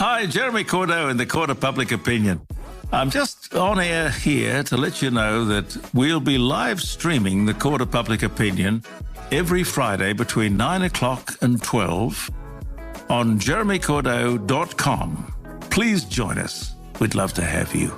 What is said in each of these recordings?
Hi, Jeremy Cordo in the Court of Public Opinion. I'm just on air here to let you know that we'll be live streaming the Court of Public Opinion every Friday between 9 o'clock and 12 on jeremycordo.com. Please join us. We'd love to have you.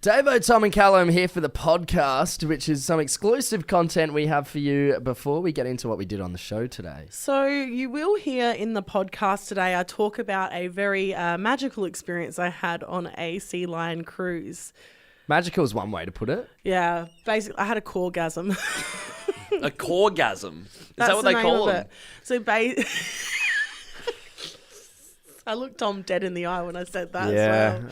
Davo, Tom and Callum here for the podcast, which is some exclusive content we have for you before we get into what we did on the show today. So you will hear in the podcast today, I talk about a very magical experience I had on a sea lion cruise. Magical is one way to put it. Yeah, basically I had a Core-Gasm. A Core-Gasm? Is that what they call them? So I looked Tom dead in the eye when I said that Yeah, as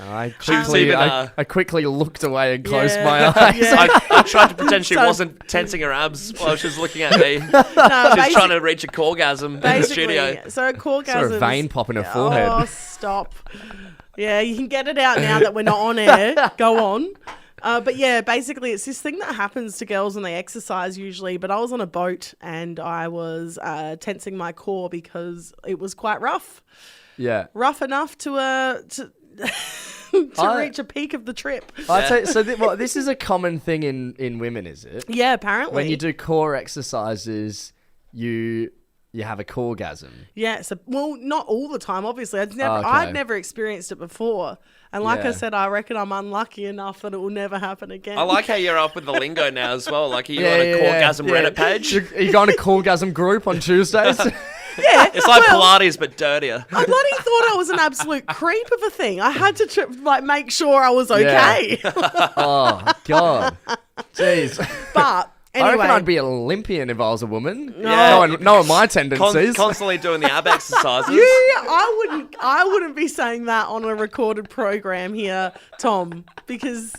well. I quickly looked away and closed my eyes. Yeah. I tried to pretend she wasn't tensing her abs while she was looking at me. She's trying to reach a Core-Gasm in the studio. So a Core-Gasm. Saw a vein pop in her forehead. Oh, stop. Yeah, you can get it out now that we're not on air. Go on. But yeah, basically it's this thing that happens to girls when they exercise usually, but I was on a boat and I was tensing my core because it was quite rough. Yeah. Rough enough to reach a peak of the trip. This is a common thing in women, is it? Yeah, apparently. When you do core exercises, you have a Core-Gasm. Yeah, so not all the time, obviously. I'd never experienced it before. And like I said, I reckon I'm unlucky enough that it will never happen again. I like how you're up with the lingo now as well. Like, are you on a Core-Gasm Reddit page? Are you going to Core-Gasm group on Tuesdays? Yeah, it's like Pilates but dirtier. I bloody thought I was an absolute creep of a thing. I had to make sure I was okay. Oh God, jeez. But anyway, I reckon I'd be an Olympian if I was a woman. Knowing my tendencies. Constantly doing the ab exercises. Yeah, I wouldn't be saying that on a recorded program here, Tom, because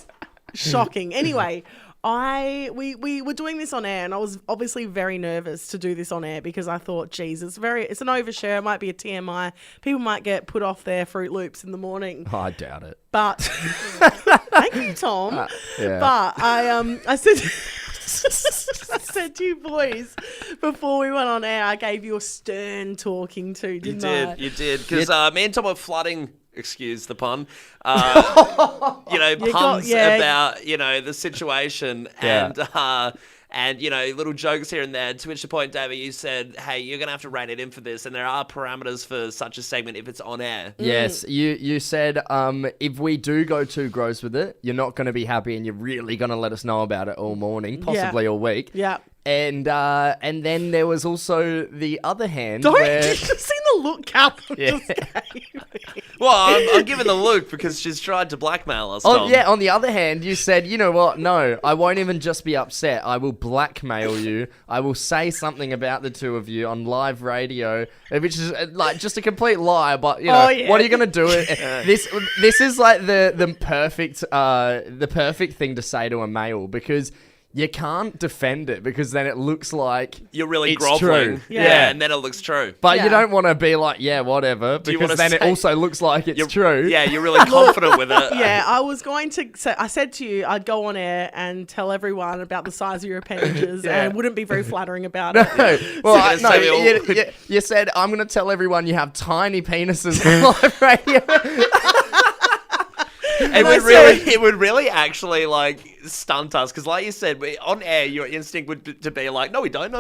shocking. Anyway. We were doing this on air and I was obviously very nervous to do this on air because I thought, geez, it's an overshare. It might be a TMI. People might get put off their Fruit Loops in the morning. Oh, I doubt it. But thank you, Tom. Yeah. But I said I said to you boys before we went on air, I gave you a stern talking to, didn't I? You did. Because me and Tom were flooding. Excuse the pun. Puns about, the situation and little jokes here and there. To which the point, David, you said, hey, you're going to have to rein it in for this. And there are parameters for such a segment if it's on air. Yes, you said if we do go too gross with it, you're not going to be happy and you're really going to let us know about it all morning, possibly all week. Yeah. And then there was also the other hand. You've seen the look Callum just gave me. Well, I'm giving the look because she's tried to blackmail us, Tom. On the other hand, you said, you know what? No, I won't even just be upset. I will blackmail you. I will say something about the two of you on live radio, which is like just a complete lie. But what are you gonna do? This is like the perfect thing to say to a male because you can't defend it because then it looks like you're really it's groveling. True. Yeah, and then it looks true. But you don't want to be like, whatever, because then it also looks like it's true. Yeah, you're really confident with it. Yeah, I was going to say, I said to you, I'd go on air and tell everyone about the size of your appendages and wouldn't be very flattering about it. You said, I'm going to tell everyone you have tiny penises on live radio. It would really actually stunt us because, like you said, on air your instinct would to be like, no, we don't,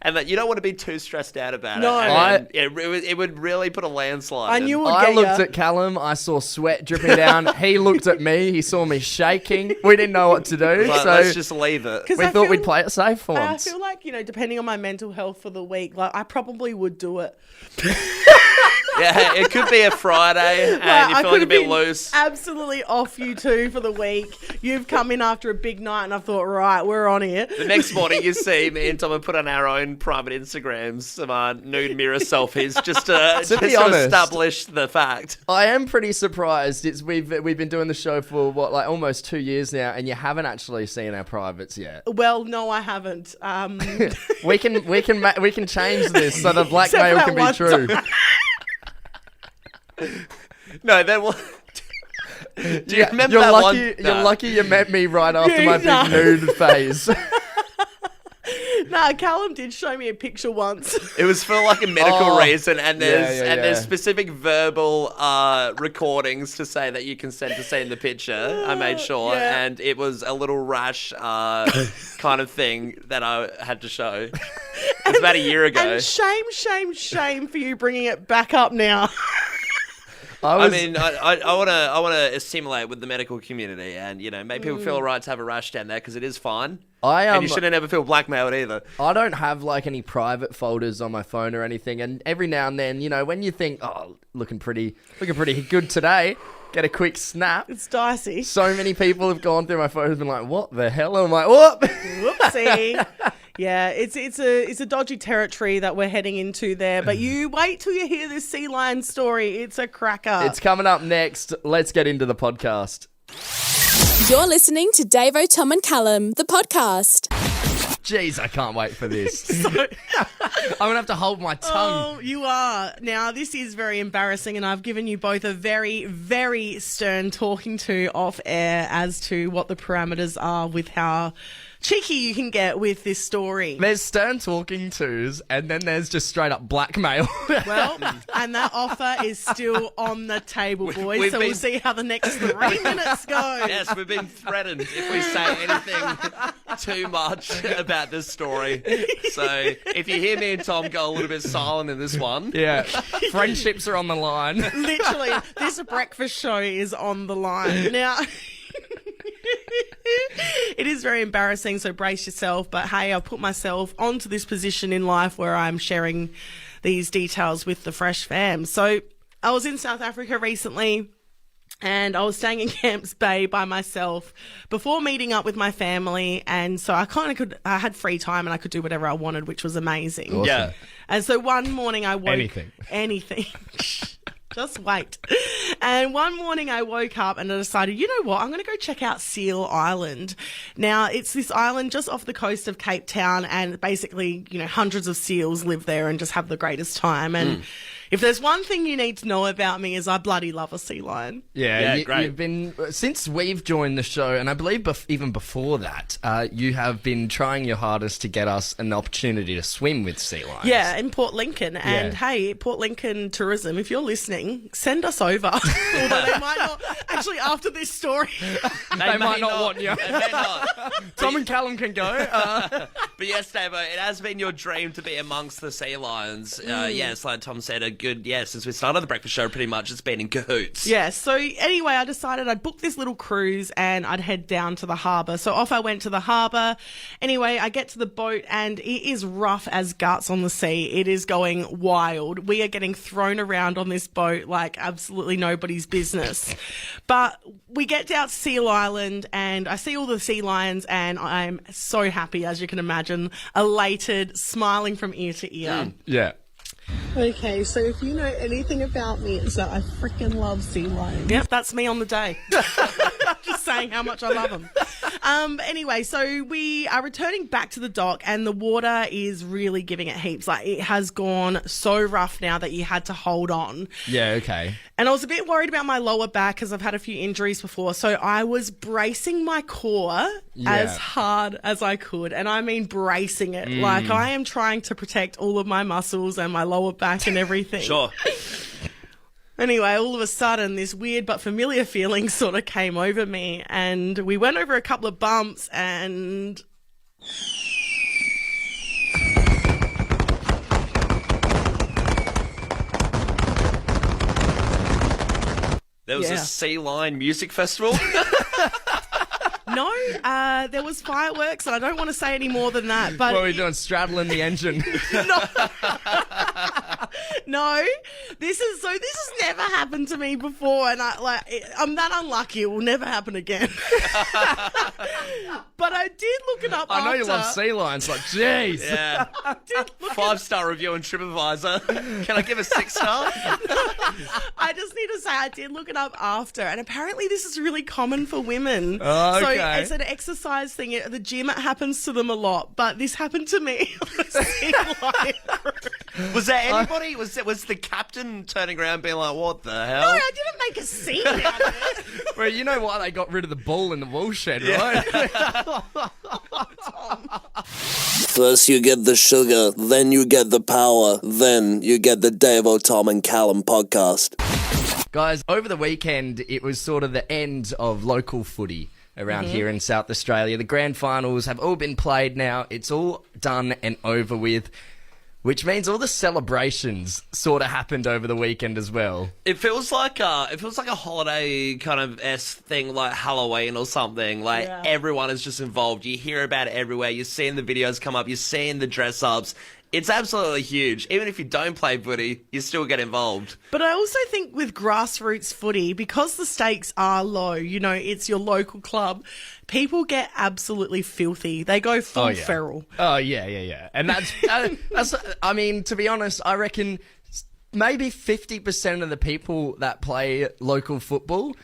and that you don't want to be too stressed out about it. It would really put a landslide. I looked at Callum. I saw sweat dripping down. He looked at me. He saw me shaking. We didn't know what to do, so let's just leave it. We thought we'd play it safe for once. I feel like depending on my mental health for the week, I probably would do it. Yeah, it could be a Friday and you're feeling a bit loose. Absolutely off you two for the week. You've come in after a big night and I thought, right, we're on here. The next morning you see me and Tom have put on our own private Instagrams some nude mirror selfies just to establish the fact. I am pretty surprised. We've been doing the show for almost 2 years now and you haven't actually seen our privates yet. Well, no, I haven't. We can change this so the blackmail can be true. No, that was. Do you remember that one? You're lucky you met me right after my big nude phase. Nah, Callum did show me a picture once. It was for like a medical reason, and there's yeah. there's specific verbal recordings to say that you consent to seeing the picture. I made sure, and it was a little rash kind of thing that I had to show. It was about a year ago. And shame for you bringing it back up now. I want to assimilate with the medical community and, make people feel alright to have a rash down there because it is fine. And you shouldn't ever feel blackmailed either. I don't have like any private folders on my phone or anything, and every now and then, when you think, oh, looking pretty good today, get a quick snap. It's dicey. So many people have gone through my photos and been like, what the hell? I'm like, whoop. Whoopsie. Yeah, it's a dodgy territory that we're heading into there. But you wait till you hear this sea lion story. It's a cracker. It's coming up next. Let's get into the podcast. You're listening to Davo, Tom and Callum, the podcast. Jeez, I can't wait for this. I'm going to have to hold my tongue. Oh, you are. Now, this is very embarrassing, and I've given you both a very, very stern talking to off air as to what the parameters are with how cheeky you can get with this story. There's stern talking tos, and then there's just straight up blackmail. Well, and that offer is still on the table, boys. We'll see how the next 3 minutes go. Yes, we've been threatened if we say anything too much about this story. So if you hear me and Tom go a little bit silent in this one. Yeah. Friendships are on the line. Literally, this breakfast show is on the line. Now... It is very embarrassing, so brace yourself. But hey, I've put myself onto this position in life where I'm sharing these details with the Fresh fam. So I was in South Africa recently, and I was staying in Camps Bay by myself before meeting up with my family. And so I had free time and I could do whatever I wanted, which was amazing. Awesome. Yeah. And so one morning I woke... Anything. Just wait. And one morning I woke up and I decided, you know what, I'm going to go check out Seal Island. Now, it's this island just off the coast of Cape Town, and basically, hundreds of seals live there and just have the greatest time. And if there's one thing you need to know about me is I bloody love a sea lion. Yeah, great. You've been, since we've joined the show, and I believe even before that, you have been trying your hardest to get us an opportunity to swim with sea lions. Yeah, in Port Lincoln. And hey, Port Lincoln Tourism, if you're listening, send us over. Although they might not, actually after this story. They might not want you. They may not. Tom and Callum can go. But yes, Davo, it has been your dream to be amongst the sea lions. Yes, like Tom said, since we started the breakfast show, pretty much it's been in cahoots. Yeah, so anyway, I decided I'd book this little cruise and I'd head down to the harbour. So off I went to the harbour. Anyway, I get to the boat and it is rough as guts on the sea. It is going wild. We are getting thrown around on this boat like absolutely nobody's business. But we get down to Seal Island and I see all the sea lions and I'm so happy, as you can imagine, elated, smiling from ear to ear. Yeah. Okay, so if you know anything about me, it's that I freaking love sea lions. Yep, that's me on the day. Just saying how much I love them. Anyway, so we are returning back to the dock and the water is really giving it heaps. Like, it has gone so rough now that you had to hold on. Yeah, okay. And I was a bit worried about my lower back because I've had a few injuries before. So I was bracing my core as hard as I could. And I mean bracing it. Like, I am trying to protect all of my muscles and my lower back and everything. Sure. Anyway, all of a sudden, this weird but familiar feeling sort of came over me. And we went over a couple of bumps and... There was a sea lion music festival. No, there was fireworks, and I don't want to say any more than that. But What are we doing? Straddling the engine. No, this has never happened to me before, and I'm that unlucky. It will never happen again. But I did look it up. I know you love sea lions. Like, jeez. Yeah. 5-star review on TripAdvisor. Can I give a 6-star? I just need to say I did look it up after, and apparently this is really common for women. Oh, okay. So it's an exercise thing. At the gym, it happens to them a lot, but this happened to me on a sea lion cruise. Was there anybody? Was the captain turning around being like, what the hell? No, I didn't make a scene out of it. Well, you know why they got rid of the ball in the wool shed, right? First you get the sugar, then you get the power, then you get the Davo, Tom and Callum podcast. Guys, over the weekend, it was sort of the end of local footy around here in South Australia. The grand finals have all been played now. It's all done and over with, which means all the celebrations sort of happened over the weekend as well. It feels like a holiday kind of thing, like Halloween or something. Like everyone is just involved. You hear about it everywhere. You're seeing the videos come up. You're seeing the dress ups. It's absolutely huge. Even if you don't play footy, you still get involved. But I also think with grassroots footy, because the stakes are low, you know, it's your local club, people get absolutely filthy. They go full feral. Oh, yeah. And that's, I mean, to be honest, I reckon maybe 50% of the people that play local football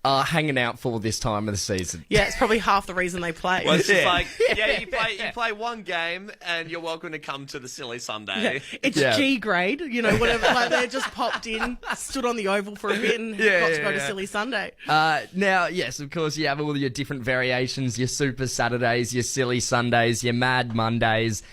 are hanging out for this time of the season. Yeah, it's probably half the reason they play. Well, it's just like, you play one game and you're welcome to come to the Silly Sunday. Yeah. It's G grade, you know, whatever. Like they just popped in, stood on the oval for a bit and got to go to Silly Sunday. Now, yes, of course, you have all your different variations, your Super Saturdays, your Silly Sundays, your Mad Mondays.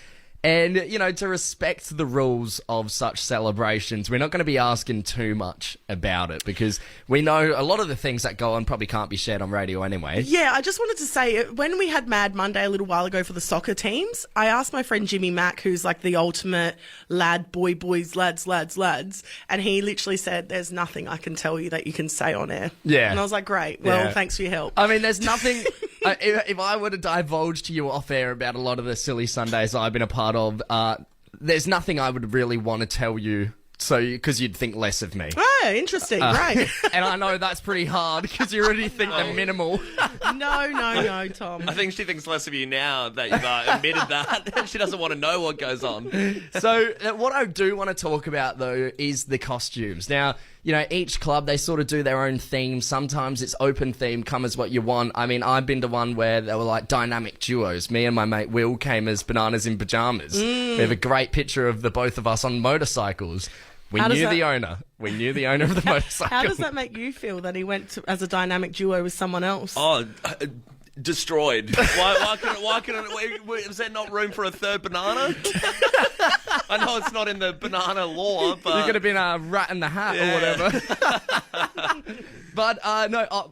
And, you know, to respect the rules of such celebrations, we're not going to be asking too much about it because we know a lot of the things that go on probably can't be shared on radio anyway. Yeah, I just wanted to say, when we had Mad Monday a little while ago for the soccer teams, I asked my friend Jimmy Mack, who's like the ultimate boys, lads, and he literally said, there's nothing I can tell you that you can say on air. Yeah. And I was like, great. Well, thanks for your help. I mean, there's nothing... if I were to divulge to you off air about a lot of the Silly Sundays I've been a part of, there's nothing I would really want to tell you, because you'd think less of me. Oh, interesting, right. And I know that's pretty hard because you already think they're minimal. No, Tom. I think she thinks less of you now that you've admitted that. She doesn't want to know what goes on. So what I do want to talk about, though, is the costumes. Now, you know, each club, they sort of do their own theme. Sometimes it's open theme, come as what you want. I mean, I've been to one where they were like dynamic duos. Me and my mate Will came as bananas in pajamas. We have a great picture of the both of us on motorcycles. We knew the owner. We knew the owner of the motorcycle. How does that make you feel that he went as a dynamic duo with someone else? Oh, destroyed. Why is there not room for a third banana? I know it's not in the banana law, but... You could have been a rat in the hat or whatever. But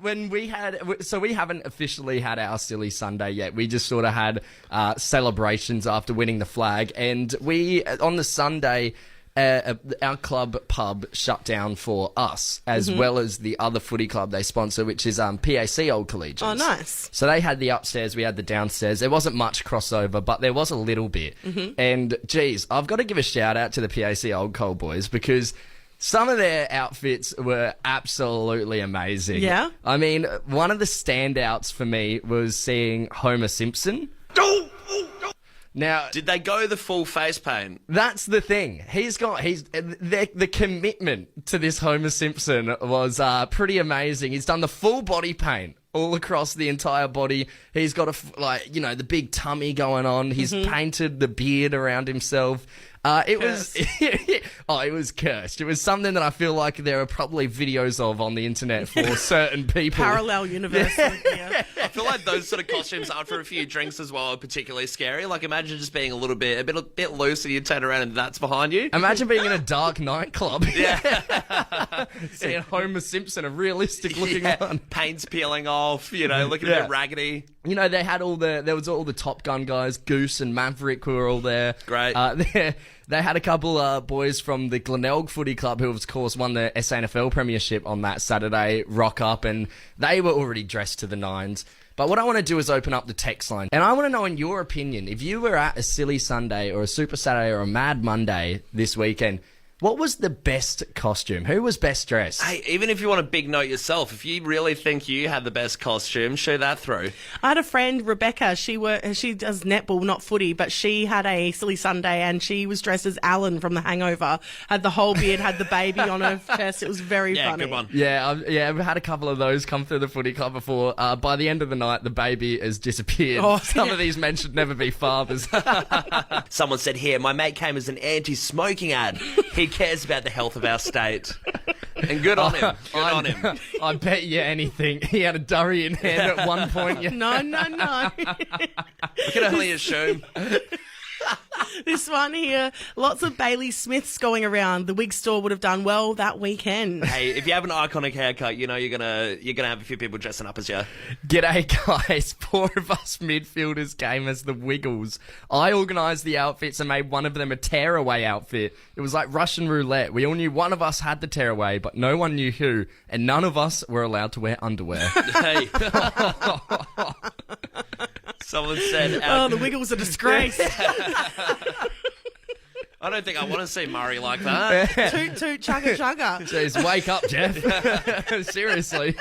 when we had... So we haven't officially had our Silly Sunday yet. We just sort of had celebrations after winning the flag. And we, on the Sunday... our club pub shut down for us, as well as the other footy club they sponsor, which is PAC Old Collegians. Oh, nice. So they had the upstairs, we had the downstairs. There wasn't much crossover, but there was a little bit. And, geez, I've got to give a shout-out to the PAC Old Col boys because some of their outfits were absolutely amazing. Yeah? I mean, one of the standouts for me was seeing Homer Simpson. Now, did they go the full face paint? That's the thing. The commitment to this Homer Simpson was pretty amazing. He's done the full body paint all across the entire body. He's got the big tummy going on. He's painted the beard around himself. It was cursed. It was something that I feel like there are probably videos of on the internet for certain people. Parallel universe. Yeah. I feel like those sort of costumes after a few drinks as well are particularly scary. Like imagine just being a bit loose and you turn around and that's behind you. Imagine being in a dark nightclub. Yeah. Seeing Homer Simpson, a realistic looking one. Paint's peeling off, looking a bit raggedy. You know, there was all the Top Gun guys, Goose and Maverick, who were all there. Great. They had a couple boys from the Glenelg Footy Club who, of course, won the SANFL Premiership on that Saturday, rock up, and they were already dressed to the nines. But what I want to do is open up the text line. And I want to know, in your opinion, if you were at a Silly Sunday or a Super Saturday or a Mad Monday this weekend, What was the best costume? Who was best dressed? Hey, even if you want a big note yourself, if you really think you had the best costume, show that through. I had a friend, Rebecca. She does netball, not footy, but she had a silly Sunday and she was dressed as Alan from The Hangover. Had the whole beard, had the baby on her chest. It was very funny. Good one. Yeah, I've had a couple of those come through the footy club before. By the end of the night, the baby has disappeared. Some of these men should never be fathers. Someone said here, my mate came as an anti-smoking ad. He cares about the health of our state. And good on him. Good on him. I bet you anything. He had a durry in hand at one point. Yeah. No. We can only assume. This one here, lots of Bailey Smiths going around. The wig store would have done well that weekend. Hey, if you have an iconic haircut, you know you're gonna have a few people dressing up as you. G'day, guys. 4 of us midfielders came as the Wiggles. I organised the outfits and made one of them a tearaway outfit. It was like Russian roulette. We all knew one of us had the tearaway, but no one knew who, and none of us were allowed to wear underwear. Hey. Someone said... Oh, the Wiggles are a disgrace. I don't think I want to see Murray like that. Toot, toot, chugga, chugga. Jeez, wake up, Jeff. Seriously.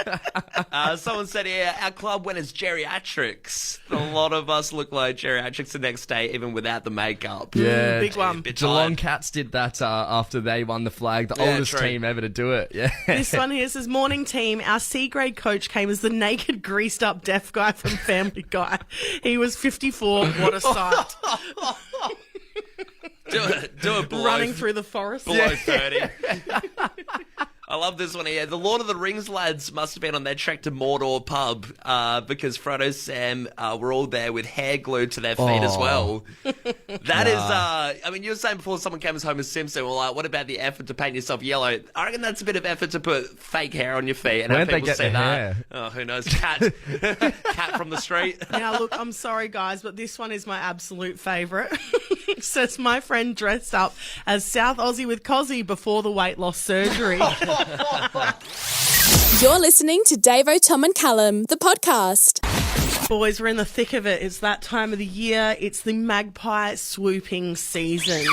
Someone said here, our club went as geriatrics. A lot of us look like geriatrics the next day, even without the makeup. Yeah. Big one. Geelong Cats did that after they won the flag. The oldest true. team ever to do it. Yeah. This one here says, morning team, our C grade coach came as the naked, greased up deaf guy from Family Guy. He was 54. What a sight. Do it below, Running through the forest. below 30. I love this one here. The Lord of the Rings lads must have been on their trek to Mordor pub because Frodo, Sam were all there with hair glued to their feet as well. That is, I mean, you were saying before someone came as home as Simpson. Well, like, what about the effort to paint yourself yellow? I reckon that's a bit of effort to put fake hair on your feet and have Where'd they people get see the that. hair? Oh, who knows? Cat from the street. Now, look, I'm sorry, guys, but this one is my absolute favourite. It says, my friend dressed up as South Aussie with Cozzy before the weight loss surgery. You're listening to Davo, Tom and Callum, the podcast. Boys, we're in the thick of it. It's that time of the year. It's the Magpie swooping season.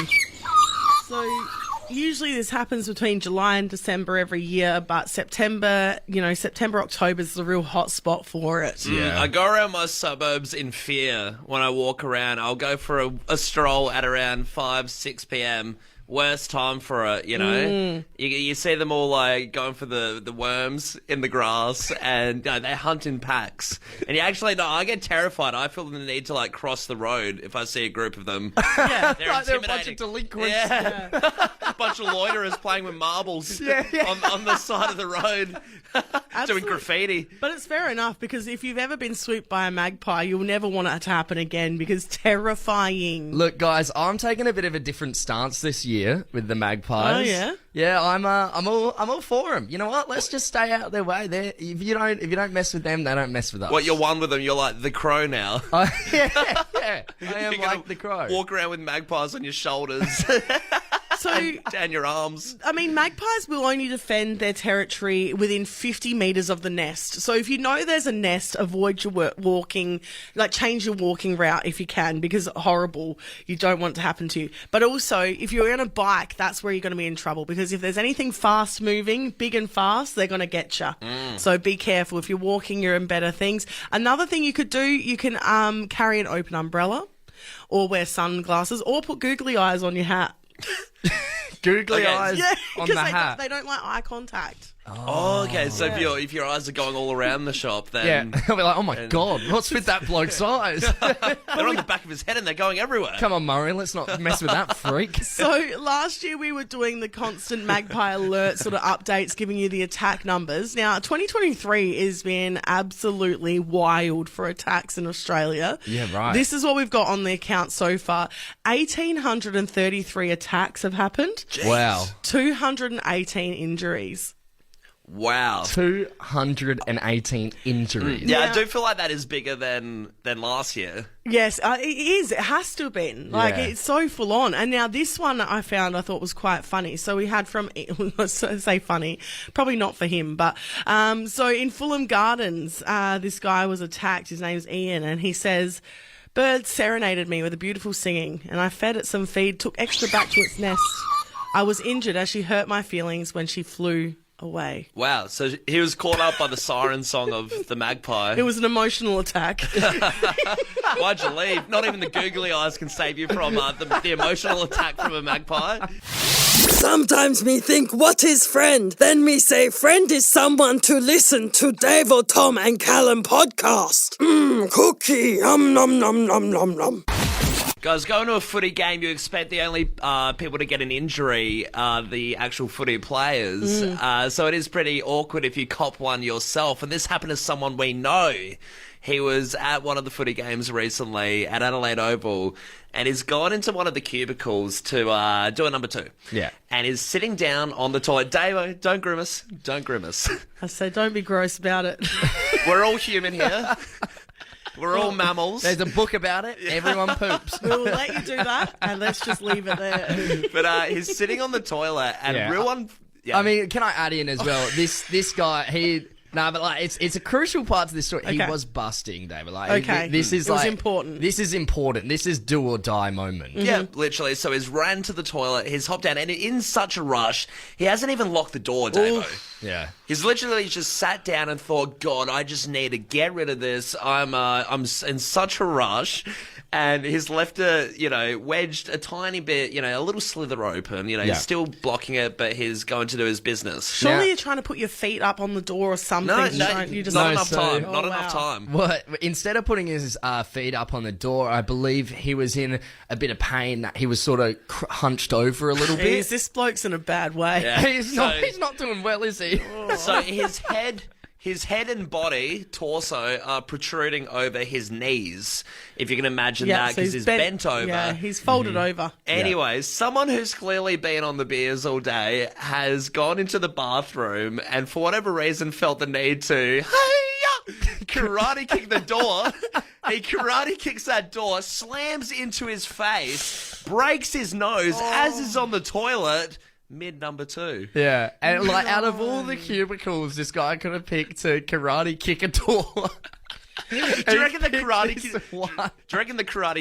So usually this happens between July and December every year, but September, October is the real hot spot for it. Yeah. I go around my suburbs in fear when I walk around. I'll go for a stroll at around 5, 6 p.m. Worst time for it, you know. You see them all like going for the worms in the grass, and they hunt in packs. And I get terrified. I feel the need to like cross the road if I see a group of them. Yeah. They're Like they're a intimidating. bunch of delinquents. Yeah. A bunch of loiterers playing with marbles on the side of the road, doing Absolutely. graffiti. But it's fair enough, because if you've ever been swooped by a magpie, you'll never want it to happen again, because terrifying. Look, guys, I'm taking a bit of a different stance this year with the Magpies. Oh, yeah? Yeah, I'm all for them. You know what? Let's just stay out their way. If you don't mess with them, they don't mess with us. What, you're one with them? You're like the crow now. Yeah. I am You're gonna like the crow. Walk around with magpies on your shoulders, So, down your arms. I mean, magpies will only defend their territory within 50 metres of the nest. So if you know there's a nest, avoid your walking, like change your walking route if you can, because horrible, you don't want it to happen to you. But also, if you're on a bike, that's where you're going to be in trouble, because if there's anything fast moving, big and fast, they're going to get you. So be careful. If you're walking, you're in better things. Another thing you could do, you can carry an open umbrella, or wear sunglasses, or put googly eyes on your hat. Googly Okay. eyes Yeah, on because the hat. they don't like eye contact. Oh, okay. So if your eyes are going all around the shop, Yeah, then I'll be like, oh my god, what's with that bloke's eyes? they're on the back of his head and they're going everywhere. Come on, Murray, let's not mess with that freak. So last year we were doing the constant magpie alert sort of updates, giving you the attack numbers. Now 2023 has been absolutely wild for attacks in Australia. Yeah, right. This is what we've got on the account so far. 1,833 attacks have happened. Wow. 218 injuries. Wow. 218 injuries. Yeah, Yeah. I do feel like that is bigger than last year. Yes, it is. It has to have been. Like, Yeah. it's so full on. And now this one I thought was quite funny. So we had from, let's say funny, probably not for him, but so in Fulham Gardens, this guy was attacked. His name's Ian, and he says, bird serenaded me with a beautiful singing, and I fed it some feed, took extra back to its nest. I was injured as she hurt my feelings when she flew away. Wow, so he was caught up by the siren song of the Magpie. It was an emotional attack. Why'd you leave? Not even the googly eyes can save you from the emotional attack from a magpie. Sometimes me think, what is friend? Then me say, friend is someone to listen to Davo, Tom and Callum podcast. Cookie, nom nom nom nom nom. Guys, going to a footy game, you expect the only people to get an injury are the actual footy players. So it is pretty awkward if you cop one yourself. And this happened to someone we know. He was at one of the footy games recently at Adelaide Oval, and he's gone into one of the cubicles to do a number 2. Yeah. And is sitting down on the toilet. Davo, don't grimace. Don't grimace. I say, don't be gross about it. We're all human here. We're all mammals. There's a book about it. Everyone poops. We'll let you do that, and let's just leave it there. But he's sitting on the toilet, and I mean, can I add in as well? This guy, but like it's a crucial part to this story. He was busting, David. Like, this is important. This is important. This is do or die moment. Yeah, literally. So he's ran to the toilet. He's hopped down, and in such a rush, he hasn't even locked the door, Davo. Yeah. He's literally just sat down and thought, God, I just need to get rid of this. I'm in such a rush. And he's left wedged a tiny bit, a little slither open. He's still blocking it, but he's going to do his business. Surely you're trying to put your feet up on the door or something. No, not enough time. Not enough time. Well, instead of putting his feet up on the door, I believe he was in a bit of pain. He was sort of hunched over a little bit. This bloke's in a bad way. Yeah. He's not doing well, is he? So his head and body, torso, are protruding over his knees, if you can imagine that, because he's bent over. Yeah, he's folded over. Anyways, someone who's clearly been on the beers all day has gone into the bathroom and for whatever reason felt the need to karate kick the door. He karate kicks that door, slams into his face, breaks his nose as is on the toilet. Mid number 2. Yeah, and like out of all the cubicles, this guy could have picked to karate kick a door. Do you reckon the Karate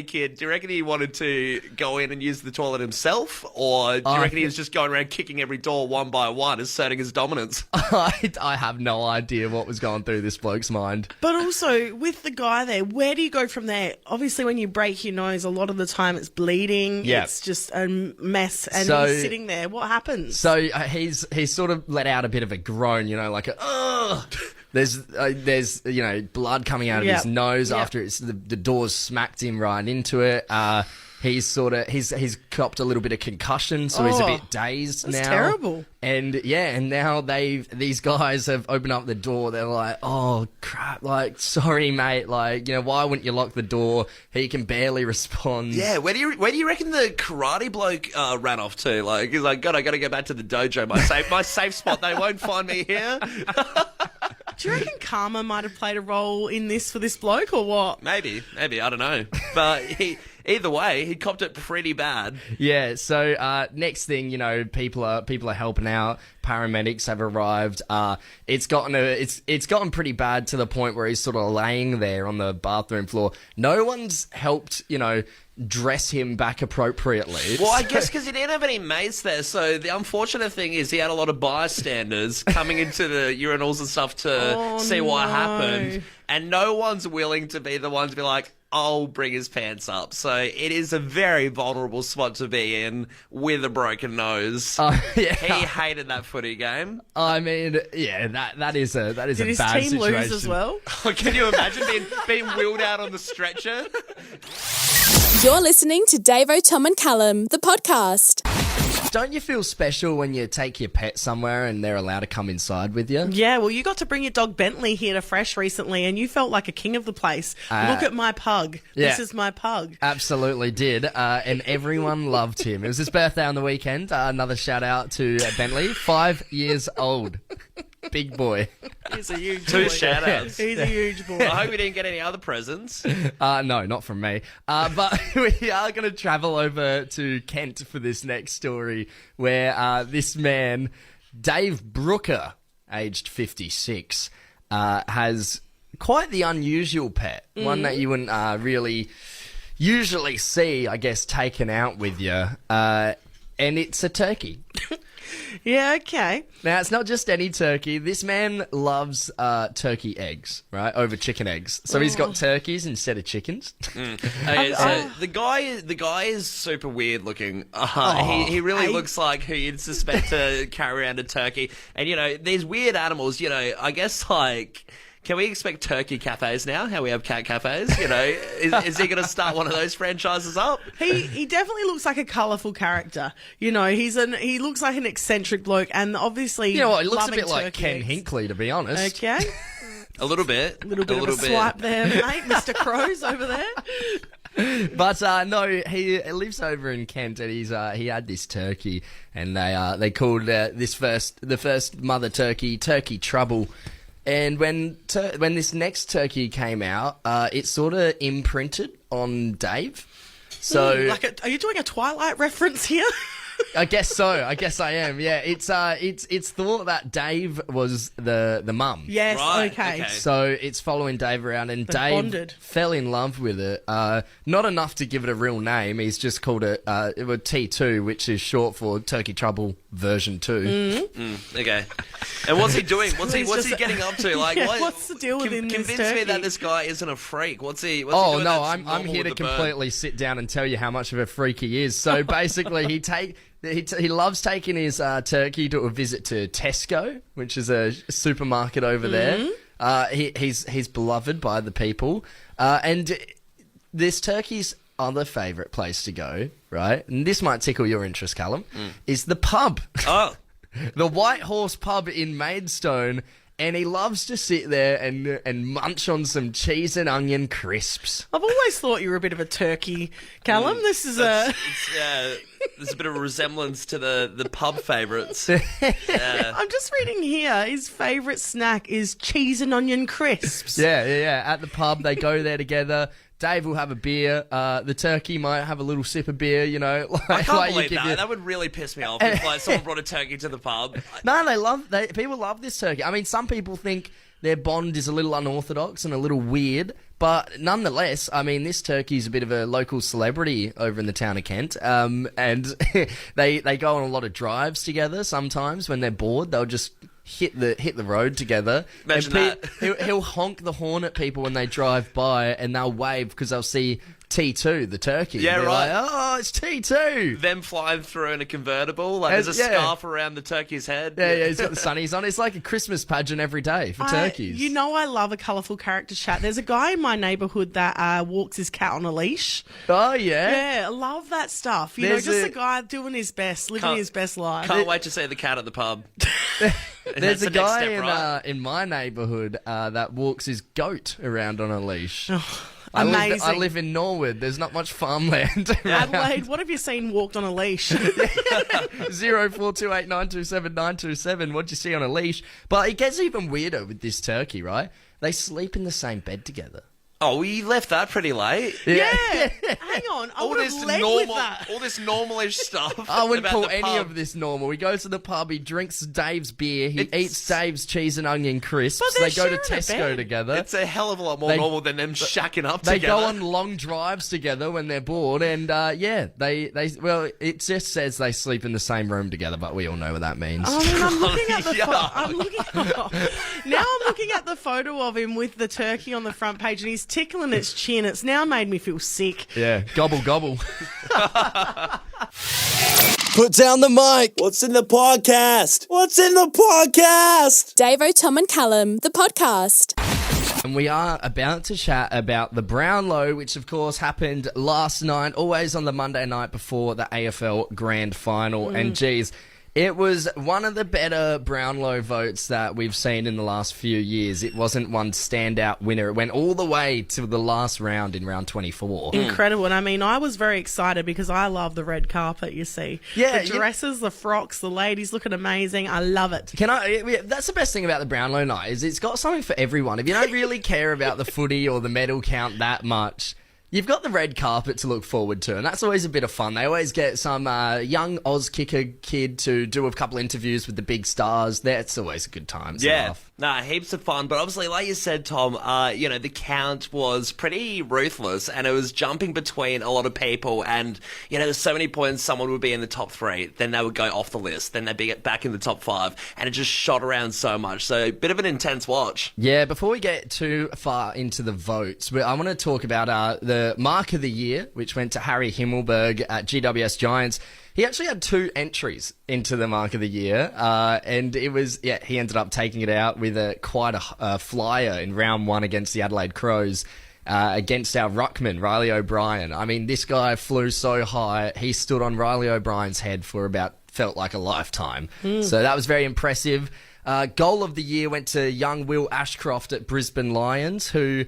Kid? Do you reckon he wanted to go in and use the toilet himself, or do you reckon he was just going around kicking every door one by one, asserting his dominance? I have no idea what was going through this bloke's mind. But also with the guy there, where do you go from there? Obviously, when you break your nose, a lot of the time it's bleeding. Yeah. It's just a mess, and he's sitting there. What happens? So he's sort of let out a bit of a groan, like a ugh. There's blood coming out of his nose after the doors smacked him right into it. He's copped a little bit of concussion, so he's a bit dazed now. That's terrible. And now these guys have opened up the door. They're like, oh crap, like sorry mate, like why wouldn't you lock the door? He can barely respond. Yeah, where do you reckon the karate bloke ran off to? Like he's like, God, I got to go back to the dojo, my safe spot. They won't find me here. Do you reckon karma might have played a role in this for this bloke, or what? Maybe, I don't know. But either way, he copped it pretty bad. Yeah. So next thing, people are helping out. Paramedics have arrived. It's gotten pretty bad to the point where he's sort of laying there on the bathroom floor. No one's helped, dress him back appropriately. Well, I guess because he didn't have any mates there. So the unfortunate thing is he had a lot of bystanders coming into the urinals and stuff to see what happened. And no one's willing to be the one to be like, I'll bring his pants up. So it is a very vulnerable spot to be in with a broken nose. He hated that footy game. I mean, yeah, that is a bad situation. Did his team lose as well? Can you imagine being wheeled out on the stretcher? You're listening to Davo, Tom and Callum, the podcast. Don't you feel special when you take your pet somewhere and they're allowed to come inside with you? Yeah, well, you got to bring your dog Bentley here to Fresh recently, and you felt like a king of the place. Look at my pug. Yeah. This is my pug. Absolutely did, and everyone loved him. It was his birthday on the weekend. Another shout out to Bentley, 5 years old. Big boy. He's a huge boy. 2 shout-outs. He's a huge boy. I hope we didn't get any other presents. No, not from me. But we are going to travel over to Kent for this next story, where this man, Dave Brooker, aged 56, has quite the unusual pet. One that you wouldn't really usually see, I guess, taken out with you. and it's a turkey. Yeah, okay. Now, it's not just any turkey. This man loves turkey eggs, right, over chicken eggs. So he's got turkeys instead of chickens. Okay, so the guy is super weird looking. He really looks like who you'd suspect to carry around a turkey. And, you know, these weird animals, you know, I guess, like... Can we expect turkey cafes now? How we have cat cafes? You know, is he going to start one of those franchises up? He definitely looks like a colourful character. You know, he looks like an eccentric bloke, and obviously, You know what? It looks a loving bit like turkey Ken eggs. Hinckley, to be honest. Okay, A little bit. a little bit of a swipe there, mate. Mr. Crows over there. But no, he lives over in Kent, and he had this turkey, and they called the first mother turkey Turkey Trouble. And when this next turkey came out, it sort of imprinted on Dave. So Are you doing a Twilight reference here? I guess so. I guess I am. Yeah, it's thought that Dave was the mum. Yes. Right, Okay. okay. So it's following Dave around, and Dave bonded. fell in love with it. Not enough to give it a real name. He's just called it T2, which is short for Turkey Trouble version 2. Okay. And what's he doing? What's he getting up to? Like, Yeah, what's the deal with him, this Convince me turkey? that this guy isn't a freak. What's he Oh doing no, that's I'm normal here to with the bird? completely sit down and tell you how much of a freak he is. So basically, he loves taking his turkey to a visit to Tesco, which is a supermarket over there. He's beloved by the people, and this turkey's other favourite place to go, right? And this might tickle your interest, Callum, is the pub. Oh. The White Horse pub in Maidstone, and he loves to sit there and munch on some cheese and onion crisps. I've always thought you were a bit of a turkey, Callum. This is a... There's a bit of a resemblance to the pub favourites. I'm just reading here. His favourite snack is cheese and onion crisps. Yeah. At the pub, they go there together. Dave will have a beer. The turkey might have a little sip of beer, you know. I can't believe give that. you- That would really piss me off if like someone brought a turkey to the pub. No, people love this turkey. I mean, some people think their bond is a little unorthodox and a little weird, but nonetheless, I mean, this turkey's a bit of a local celebrity over in the town of Kent, and they go on a lot of drives together. Sometimes when they're bored, they'll just hit the road together. Imagine and that. He'll honk the horn at people when they drive by, and they'll wave because they'll see T2, the turkey. Yeah, They're right. like, oh, it's T2. Them flying through in a convertible, like there's a Yeah. scarf around the turkey's head. Yeah, he's got the sunnies on. It's like a Christmas pageant every day for turkeys. You know, I love a colourful character chat. There's a guy in my neighbourhood that walks his cat on a leash. Oh, yeah. Yeah, I love that stuff. You There's know, just a- a guy doing his best, living Can't- his best life. Can't wait to see the cat at the pub. There's That's a the next guy step, right? in my neighbourhood that walks his goat around on a leash. I Amazing. live in Norwood. There's not much farmland around. Adelaide, what have you seen walked on a leash? 0428927927. What'd you see on a leash? But it gets even weirder with this turkey, right? They sleep in the same bed together. Oh, we left that pretty late. yeah. Hang on. I All would this have led with normal, that. all this normalish stuff. I wouldn't about call the any pub. of this normal. He goes to the pub, he drinks Dave's beer, he It's- eats Dave's cheese and onion crisps. But they're They go to sharing a Tesco bed. together. It's a hell of a lot more They- normal than them shacking up They together. go on long drives together when they're bored, and well, it just says they sleep in the same room together, but we all know what that means. I mean, I'm looking at the Yuck. now I'm looking at the photo of him with the turkey on the front page, and he's tickling its chin. It's now made me feel sick. Yeah, gobble gobble. Put down the mic. What's in the podcast? What's in the podcast? Davo, Tom and Callum, the podcast. And we are about to chat about the Brownlow, which of course happened last night, always on the Monday night before the AFL Grand Final. And geez, it was one of the better Brownlow votes that we've seen in the last few years. It wasn't one standout winner. It went all the way to the last round in round 24. Incredible. And I mean, I was very excited because I love the red carpet, you see. Yeah, The dresses, the frocks, the ladies looking amazing. I love it. That's the best thing about the Brownlow night is it's got something for everyone. If you don't really care about the footy or the medal count that much, You've got the red carpet to look forward to, and that's always a bit of fun. They always get some young Oz kicker kid to do a couple interviews with the big stars. That's always a good time. It's a laugh. Heaps of fun. But obviously, like you said, Tom, the count was pretty ruthless, and it was jumping between a lot of people. And, there's so many points someone would be in the top 3, then they would go off the list, then they'd be back in the top 5, and it just shot around so much. So, a bit of an intense watch. Yeah, before we get too far into the votes, I want to talk about the Mark of the Year, which went to Harry Himmelberg at GWS Giants. He actually had 2 entries into the Mark of the Year, and it was, he ended up taking it out with quite a flyer in round 1 against the Adelaide Crows, against our ruckman, Riley O'Brien. I mean, this guy flew so high, he stood on Riley O'Brien's head for felt like a lifetime. So that was very impressive. Goal of the year went to young Will Ashcroft at Brisbane Lions, who...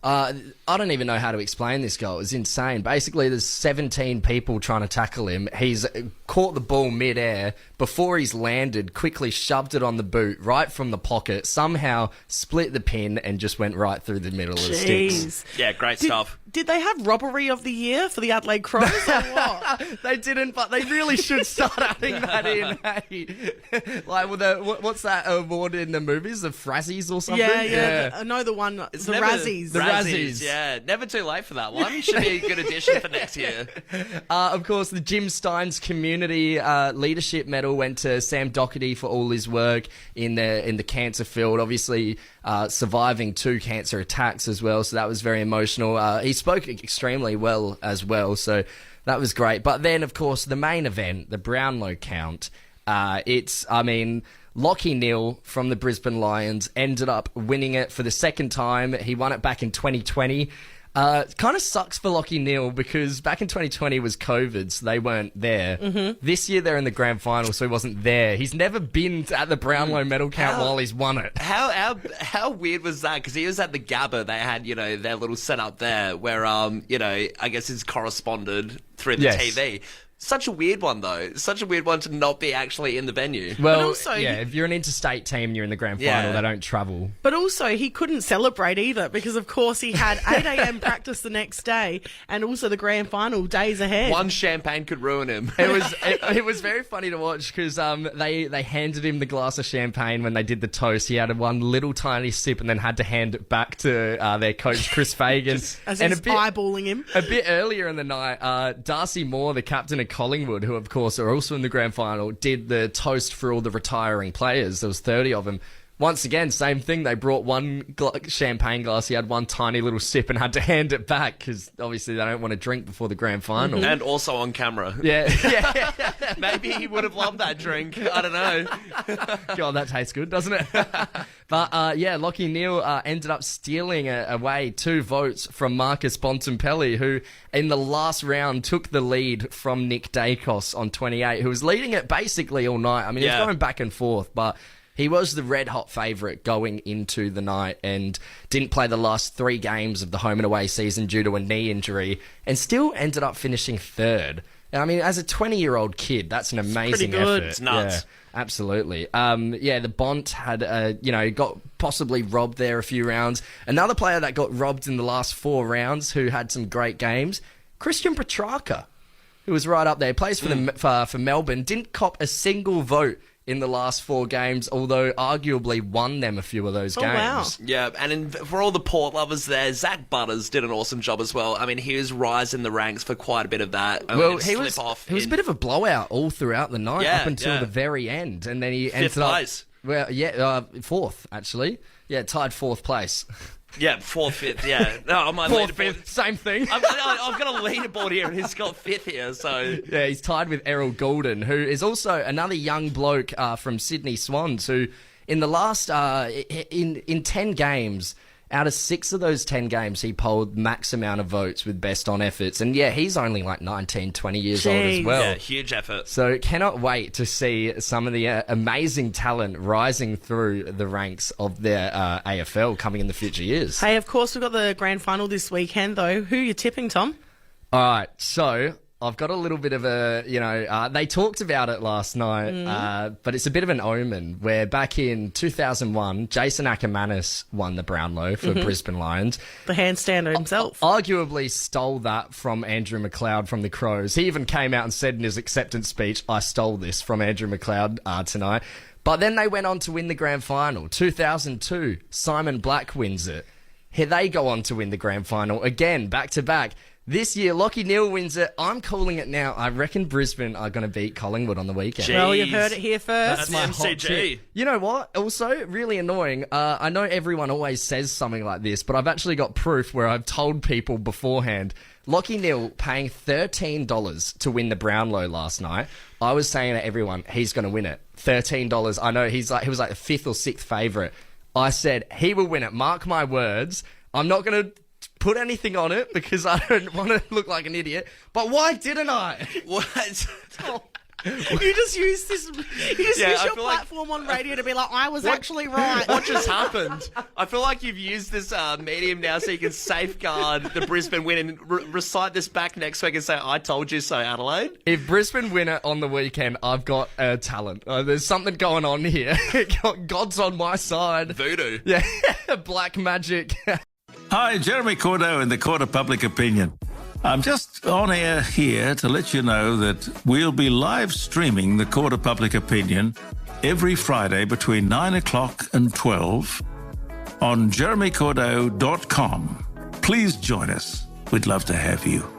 I don't even know how to explain this goal. It was insane. Basically, there's 17 people trying to tackle him. He's caught the ball mid-air. Before he's landed, quickly shoved it on the boot right from the pocket, somehow split the pin and just went right through the middle of the sticks. Yeah, great stuff. Did they have robbery of the year for the Adelaide Crows or what? They didn't, but they really should start adding that in. Hey, what's that award in the movies? The Frazzies or something? Yeah. I know the one. The Razzies. The Razzies. Yeah, never too late for that one. Should be a good addition for next year. Of course, the Jim Steins Community Leadership Medal went to Sam Doherty for all his work in the cancer field. Obviously, surviving 2 cancer attacks as well, so that was very emotional. He spoke extremely well as well, so that was great. But then, of course, the main event, the Brownlow count, Lockie Neal from the Brisbane Lions ended up winning it for the second time. He won it back in 2020. Kind of sucks for Lockie Neal because back in 2020 was COVID, so they weren't there. This year they're in the grand final, so he wasn't there. He's never been at the Brownlow medal count while he's won it. How weird was that? Because he was at the Gabba. They had, their little setup there where, I guess he's corresponded through the TV. Such a weird one, though. Such a weird one to not be actually in the venue. Well, also, if you're an interstate team and you're in the grand final, they don't travel. But also, he couldn't celebrate either because, of course, he had 8 a.m. practice the next day and also the grand final days ahead. One champagne could ruin him. It was very funny to watch because they handed him the glass of champagne when they did the toast. He had one little tiny sip and then had to hand it back to their coach, Chris Fagan. As he's eyeballing him. A bit earlier in the night, Darcy Moore, the captain of Collingwood, who of course are also in the grand final, did the toast for all the retiring players. There was 30 of them. Once again, same thing. They brought one champagne glass. He had one tiny little sip and had to hand it back because obviously they don't want to drink before the grand final. And also on camera. Yeah. Maybe he would have loved that drink. I don't know. God, that tastes good, doesn't it? But Lockie Neal ended up stealing away 2 votes from Marcus Bontempelli, who in the last round took the lead from Nick Dacos on 28, who was leading it basically all night. I mean, he was going back and forth, but he was the red-hot favourite going into the night and didn't play the last 3 games of the home and away season due to a knee injury and still ended up finishing 3rd. I mean, as a 20-year-old kid, that's an amazing effort. It's nuts. Yeah, absolutely. The Bont had, got possibly robbed there a few rounds. Another player that got robbed in the last 4 rounds who had some great games, Christian Petrarca, who was right up there. Plays for Melbourne, didn't cop a single vote in the last 4 games, although arguably won them a few of those games. Wow. Yeah, and for all the Port lovers there, Zach Butters did an awesome job as well. I mean, he was rising the ranks for quite a bit of that. He was a bit of a blowout all throughout the night up until the very end, and then he ended up... 5th place. Well, 4th, actually. Yeah, tied 4th place. Yeah, 4th, 5th, yeah. No, on my 4th, 5th, same thing. I've got a leaderboard here, and he's got 5th here, so... Yeah, he's tied with Errol Goulden, who is also another young bloke from Sydney Swans, who in the last... in 10 games, out of 6 of those 10 games, he polled max amount of votes with best on efforts. And he's only like 19, 20 years old as well. Yeah, huge effort. So cannot wait to see some of the amazing talent rising through the ranks of their AFL coming in the future years. Hey, of course, we've got the grand final this weekend, though. Who are you tipping, Tom? All right, so I've got a little bit of a, they talked about it last night, but it's a bit of an omen where back in 2001, Jason Ackermanis won the Brownlow for Brisbane Lions. The handstander himself. Arguably stole that from Andrew McLeod from the Crows. He even came out and said in his acceptance speech, I stole this from Andrew McLeod tonight. But then they went on to win the grand final. 2002, Simon Black wins it. Here they go on to win the grand final again, back to back. This year, Lachie Neale wins it. I'm calling it now. I reckon Brisbane are going to beat Collingwood on the weekend. Jeez. Well, you've heard it here first. That's my MCG. You know what? Also, really annoying. I know everyone always says something like this, but I've actually got proof where I've told people beforehand. Lachie Neale paying $13 to win the Brownlow last night. I was saying to everyone, he's going to win it. $13. I know he was like the 5th or 6th favourite. I said, he will win it. Mark my words. I'm not going to put anything on it because I don't want to look like an idiot. But why didn't I? What? You just use this. You just use your platform on radio to be like, I was actually right. What just happened? I feel like you've used this medium now so you can safeguard the Brisbane win and recite this back next week and say, I told you so, Adelaide. If Brisbane win it on the weekend, I've got talent. There's something going on here. God's on my side. Voodoo. Yeah, black magic. Hi, Jeremy Cordeaux in the Court of Public Opinion. I'm just on air here to let you know that we'll be live streaming the Court of Public Opinion every Friday between 9 o'clock and 12 on jeremycordeaux.com. Please join us. We'd love to have you.